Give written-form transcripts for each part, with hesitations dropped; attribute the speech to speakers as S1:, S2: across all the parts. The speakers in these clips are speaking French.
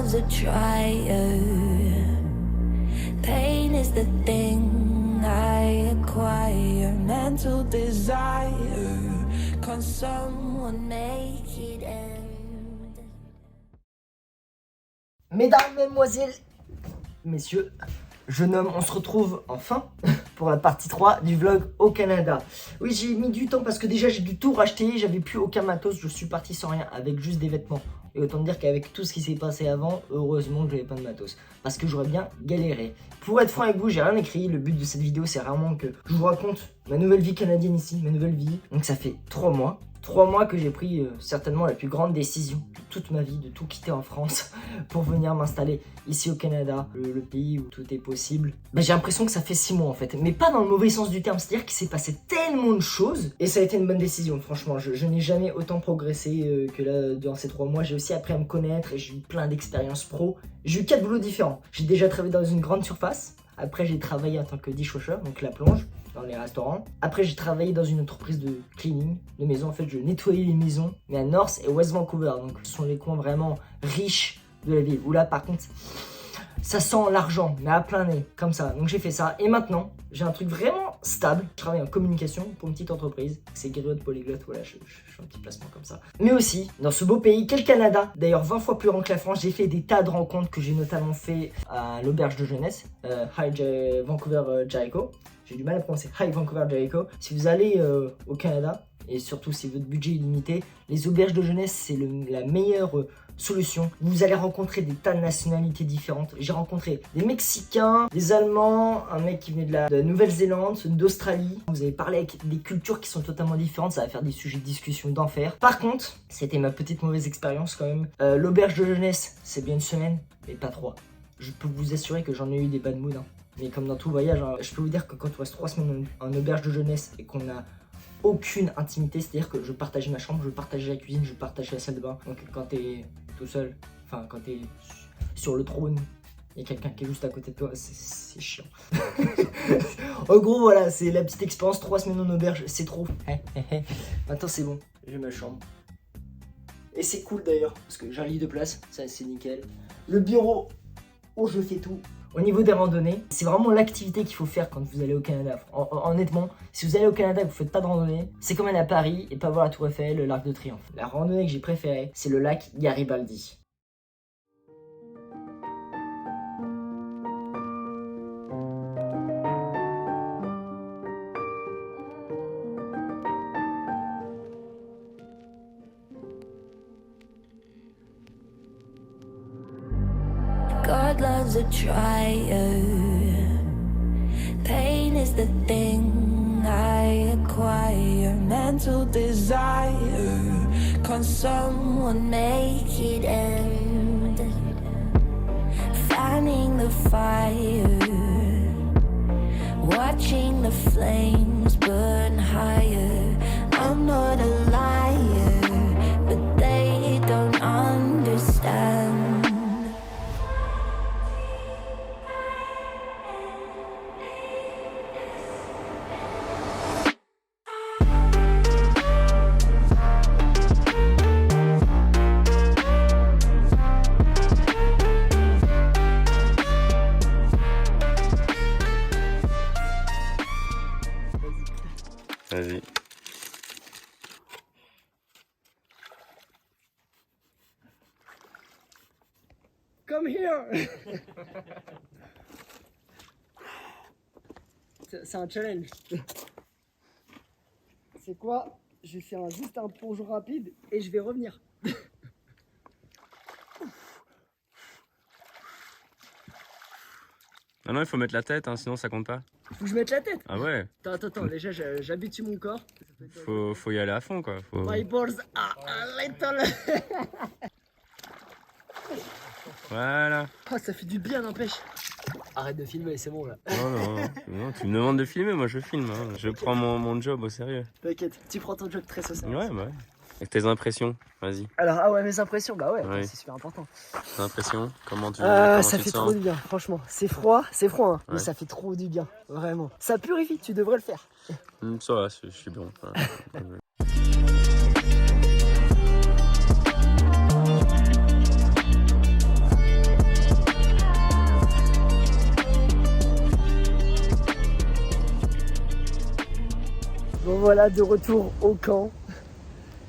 S1: love's a trier. Pain is the thing I acquire. Mental desire. Can someone make it end?
S2: Mesdames, mesdemoiselles, messieurs, jeune homme, on se retrouve enfin pour la partie 3 du vlog au Canada. Oui, j'ai mis du temps parce que déjà j'ai dû tout racheter, j'avais plus aucun matos, je suis parti sans rien, avec juste des vêtements. Et autant dire qu'avec tout ce qui s'est passé avant, heureusement que j'avais pas de matos. Parce que j'aurais bien galéré. Pour être franc avec vous, j'ai rien écrit, le but de cette vidéo c'est vraiment que je vous raconte ma nouvelle vie canadienne ici, ma nouvelle vie. Donc ça fait 3 mois. 3 mois que j'ai pris certainement la plus grande décision de toute ma vie, de tout quitter en France pour venir m'installer ici au Canada, le pays où tout est possible. Ben, j'ai l'impression que ça fait 6 mois en fait, mais pas dans le mauvais sens du terme, c'est-à-dire qu'il s'est passé tellement de choses et ça a été une bonne décision, franchement. Je n'ai jamais autant progressé que là durant ces 3 mois. J'ai aussi appris à me connaître et j'ai eu plein d'expériences pro. J'ai eu 4 boulots différents. J'ai déjà travaillé dans une grande surface, après j'ai travaillé en tant que dishwasher, donc la plonge, dans les restaurants. Après, j'ai travaillé dans une entreprise de cleaning de maisons. En fait, je nettoyais les maisons, mais à North et West Vancouver. Donc, ce sont les coins vraiment riches de la ville. Où là, par contre, ça sent l'argent, mais à plein nez, comme ça. Donc, j'ai fait ça. Et maintenant, j'ai un truc vraiment stable. Je travaille en communication pour une petite entreprise. C'est Griotte Polyglotte. Voilà, je fais un petit placement comme ça. Mais aussi, dans ce beau pays qu'est le Canada, d'ailleurs 20 fois plus grand que la France, j'ai fait des tas de rencontres que j'ai notamment fait à l'auberge de jeunesse, Vancouver Jericho. J'ai du mal à prononcer High Vancouver Jericho. Si vous allez au Canada, et surtout si votre budget est limité, les auberges de jeunesse, c'est la meilleure solution. Vous allez rencontrer des tas de nationalités différentes. J'ai rencontré des Mexicains, des Allemands, un mec qui venait de la Nouvelle-Zélande, d'Australie. Vous allez parler avec des cultures qui sont totalement différentes. Ça va faire des sujets de discussion d'enfer. Par contre, c'était ma petite mauvaise expérience quand même. L'auberge de jeunesse, c'est bien une semaine, mais pas 3. Je peux vous assurer que j'en ai eu des bad moods. Mais comme dans tout voyage, hein, je peux vous dire que quand on reste 3 semaines en auberge de jeunesse et qu'on n'a aucune intimité, c'est-à-dire que je partageais ma chambre, je partageais la cuisine, je partageais la salle de bain. Donc quand t'es tout seul, enfin quand t'es sur le trône, il y a quelqu'un qui est juste à côté de toi, c'est chiant. En gros, voilà, c'est la petite expérience. 3 semaines en auberge, c'est trop. Maintenant c'est bon, j'ai ma chambre. Et c'est cool d'ailleurs, parce que j'ai un lit de place, ça c'est nickel. Le bureau où je fais tout. Au niveau des randonnées, c'est vraiment l'activité qu'il faut faire quand vous allez au Canada. Honnêtement, si vous allez au Canada et que vous faites pas de randonnée, c'est comme aller à Paris et pas voir la Tour Eiffel, le l'Arc de Triomphe. La randonnée que j'ai préférée, c'est le lac Garibaldi.
S1: God loves a trier. Pain is the thing I acquire. Mental desire. Can someone make it end? Fanning the fire. Watching the flames burn higher. I'm not a liar, but they don't understand.
S3: Vas-y.
S2: Come here. C'est un challenge. C'est quoi? Je vais faire juste un plongeon rapide et je vais revenir.
S3: Ah non, il faut mettre la tête, hein, sinon ça compte pas.
S2: Faut que je mette la tête.
S3: Ah ouais.
S2: Attends, déjà j'habitue mon corps.
S3: Faut y aller à fond quoi.
S2: My balls are a little.
S3: Voilà.
S2: Oh, ça fait du bien, n'empêche. Arrête de filmer, c'est bon là.
S3: Non, tu me demandes de filmer, moi je filme. Hein. Je prends mon job au sérieux.
S2: T'inquiète, tu prends ton job très social.
S3: Ouais, bah ouais. Avec tes impressions, vas-y.
S2: Alors, ah ouais, mes impressions, bah ouais,
S3: Ouais.
S2: c'est super important.
S3: Tes impressions, comment tu
S2: Ça
S3: tu
S2: fait
S3: te
S2: trop
S3: sens
S2: du bien, franchement. C'est froid, hein, mais
S3: Ouais.
S2: ça fait trop du bien, vraiment. Ça purifie, tu devrais le faire.
S3: Ça va, je suis bon. Ouais.
S2: voilà, de retour au camp.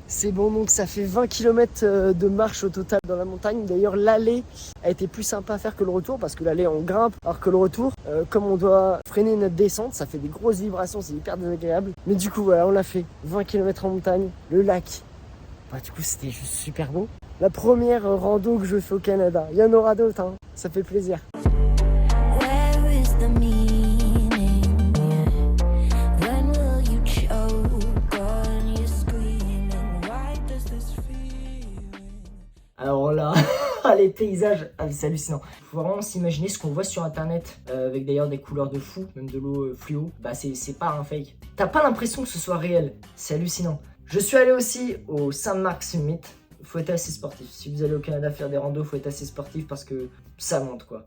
S2: C'est bon, donc ça fait 20 km de marche au total dans la montagne. D'ailleurs, l'aller a été plus sympa à faire que le retour parce que l'aller on grimpe, alors que le retour, comme on doit freiner notre descente, ça fait des grosses vibrations, c'est hyper désagréable. Mais du coup, voilà, on l'a fait. 20 km en montagne, le lac. Bah, du coup, c'était juste super beau. La première rando que je fais au Canada. Il y en aura d'autres, hein. Ça fait plaisir.
S1: Where is the meaning? When will you choke on your screaming? Why does this feeling?
S2: Alors là, les paysages, c'est hallucinant. Faut vraiment s'imaginer ce qu'on voit sur internet, avec d'ailleurs des couleurs de fou, même de l'eau fluo. Bah c'est pas un fake. T'as pas l'impression que ce soit réel. C'est hallucinant. Je suis allé aussi au Saint-Marc Summit. Faut être assez sportif. Si vous allez au Canada faire des randos, faut être assez sportif parce que ça monte quoi.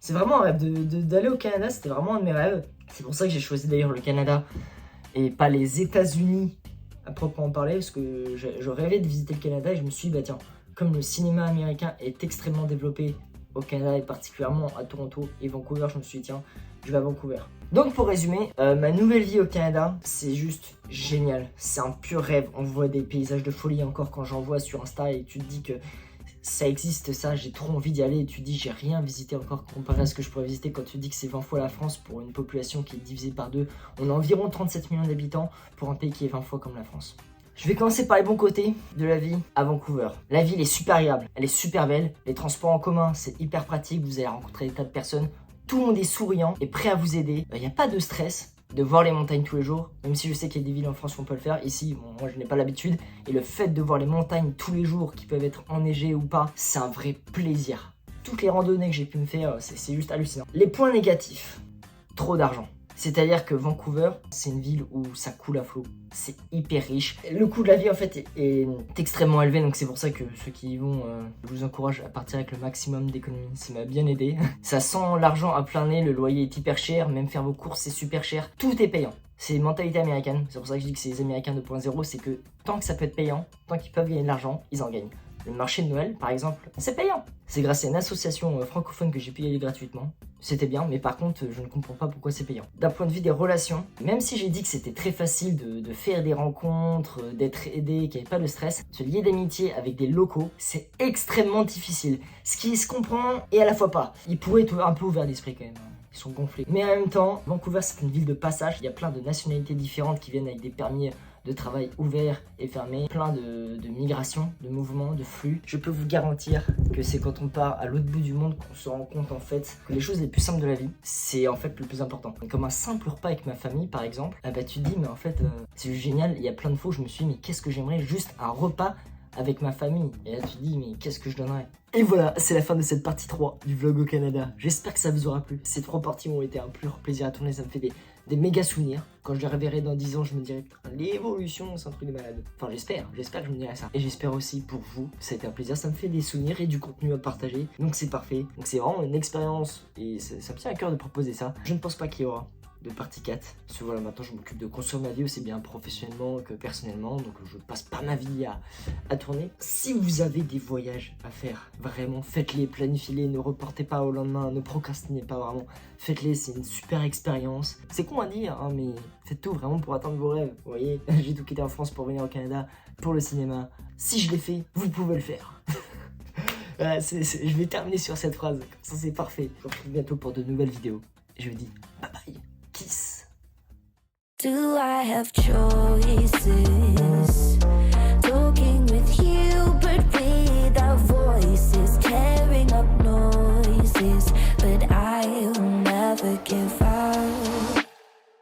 S2: C'est vraiment un rêve d'aller au Canada, c'était vraiment un de mes rêves. C'est pour ça que j'ai choisi d'ailleurs le Canada et pas les États-Unis à proprement parler, parce que je rêvais de visiter le Canada et je me suis dit, bah tiens, comme le cinéma américain est extrêmement développé au Canada et particulièrement à Toronto et Vancouver, je me suis dit, tiens, je vais à Vancouver. Donc pour résumer, ma nouvelle vie au Canada, c'est juste génial. C'est un pur rêve. On voit des paysages de folie encore quand j'en vois sur Insta et tu te dis que ça existe ça, j'ai trop envie d'y aller et tu dis j'ai rien visité encore comparé à ce que je pourrais visiter quand tu dis que c'est 20 fois la France pour une population qui est divisée par deux. On a environ 37 millions d'habitants pour un pays qui est 20 fois comme la France. Je vais commencer par les bons côtés de la vie à Vancouver. La ville est super agréable, elle est super belle, les transports en commun c'est hyper pratique, vous allez rencontrer des tas de personnes, tout le monde est souriant et prêt à vous aider, il n'y a pas de stress de voir les montagnes tous les jours, même si je sais qu'il y a des villes en France où on peut le faire. Ici, bon, moi je n'ai pas l'habitude, et le fait de voir les montagnes tous les jours, qui peuvent être enneigées ou pas, c'est un vrai plaisir. Toutes les randonnées que j'ai pu me faire, c'est juste hallucinant. Les points négatifs, trop d'argent. C'est-à-dire que Vancouver, c'est une ville où ça coule à flot. C'est hyper riche. Le coût de la vie, en fait, est extrêmement élevé. Donc c'est pour ça que ceux qui y vont, je vous encourage à partir avec le maximum d'économies. Ça m'a bien aidé. Ça sent l'argent à plein nez. Le loyer est hyper cher. Même faire vos courses, c'est super cher. Tout est payant. C'est une mentalité américaine. C'est pour ça que je dis que c'est les Américains 2.0. C'est que tant que ça peut être payant, tant qu'ils peuvent gagner de l'argent, ils en gagnent. Le marché de Noël, par exemple, c'est payant. C'est grâce à une association francophone que j'ai pu y aller gratuitement. C'était bien, mais par contre, je ne comprends pas pourquoi c'est payant. D'un point de vue des relations, même si j'ai dit que c'était très facile de faire des rencontres, d'être aidé, qu'il n'y avait pas de stress, se lier d'amitié avec des locaux, c'est extrêmement difficile. Ce qui se comprend et à la fois pas. Ils pourraient être un peu ouverts d'esprit quand même. Ils sont gonflés. Mais en même temps, Vancouver, c'est une ville de passage. Il y a plein de nationalités différentes qui viennent avec des permis de travail ouverts et fermés, plein de migrations, de mouvements, de flux. Je peux vous garantir que c'est quand on part à l'autre bout du monde qu'on se rend compte en fait que les choses les plus simples de la vie, c'est en fait le plus important. Comme un simple repas avec ma famille par exemple, ah bah tu te dis mais en fait c'est génial, il y a plein de fois où je me suis dit mais qu'est-ce que j'aimerais juste un repas avec ma famille. Et là tu te dis mais qu'est-ce que je donnerais. Et voilà, c'est la fin de cette partie 3 du vlog au Canada. J'espère que ça vous aura plu. Ces 3 parties ont été un pur plaisir à tourner, ça me fait des méga souvenirs. Quand je les reverrai dans 10 ans, je me dirai l'évolution, c'est un truc de malade. Enfin j'espère que je me dirai ça. Et j'espère aussi pour vous, ça a été un plaisir, ça me fait des souvenirs et du contenu à partager. Donc c'est parfait. Donc c'est vraiment une expérience et ça me tient à cœur de proposer ça. Je ne pense pas qu'il y aura de partie 4. Parce que voilà, maintenant je m'occupe de construire ma vie aussi bien professionnellement que personnellement. Donc je passe pas ma vie à tourner. Si vous avez des voyages à faire, vraiment faites-les, planifiez-les, ne reportez pas au lendemain, ne procrastinez pas vraiment. Faites-les, c'est une super expérience. C'est con à dire, hein, mais faites tout vraiment pour atteindre vos rêves. Vous voyez, j'ai tout quitté en France pour venir au Canada, pour le cinéma. Si je l'ai fait, vous pouvez le faire. Je vais terminer sur cette phrase, comme ça c'est parfait. Je vous retrouve bientôt pour de nouvelles vidéos. Et je vous dis bye bye. Kiss.
S1: Do I have choices? Talking with you, but without voices, tearing up noises. But I'll never give up.